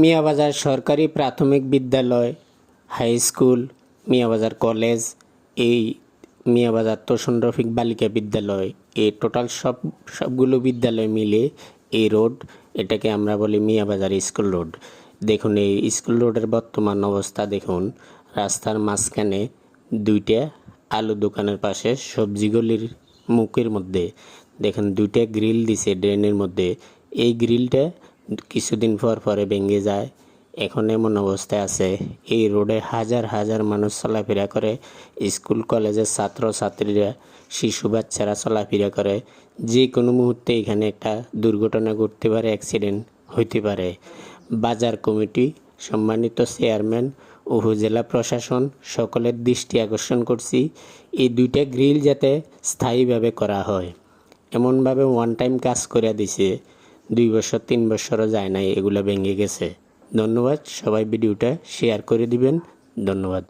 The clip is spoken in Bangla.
মিয়াবাজার সরকারি প্রাথমিক বিদ্যালয়, হাই স্কুল, মিয়াবাজার কলেজ, এই মিয়াবাজার তোষণ রফিক বালিকা বিদ্যালয়, এই টোটাল সবগুলো বিদ্যালয় মিলে এই রোড, এটাকে আমরা বলি মিয়াবাজার স্কুল রোড। দেখুন এই স্কুল রোডের বর্তমান অবস্থা দেখুন। রাস্তার মাঝখানে দুইটা আলু দোকানের পাশে সবজি গলির মুখের মধ্যে দেখুন দুইটা গ্রিল দিছে ড্রেনের মধ্যে। এই গ্রিলটা কিছুদিন পরে ভেঙে যায়। এখন এমন অবস্থায় আছে, এই রোডে হাজার হাজার মানুষ চলাফেরা করে। স্কুল কলেজের ছাত্র ছাত্রীরা, শিশু বাচ্চারা চলাফেরা করে। যে কোনো মুহূর্তে এখানে একটা দুর্ঘটনা ঘটতে পারে, অ্যাক্সিডেন্ট হইতে পারে। বাজার কমিটি, সম্মানিত চেয়ারম্যান, উপজেলা প্রশাসন সকলের দৃষ্টি আকর্ষণ করছি, এই দুইটা গ্রিল যাতে স্থায়ীভাবে করা হয়। এমনভাবে ওয়ান টাইম কাজ করে দিছে, 2 বছর 3 বছরও যায় নাই, এগুলো ভেঙে গেছে। ধন্যবাদ, সবাই ভিডিওটা শেয়ার করে দিবেন। ধন্যবাদ।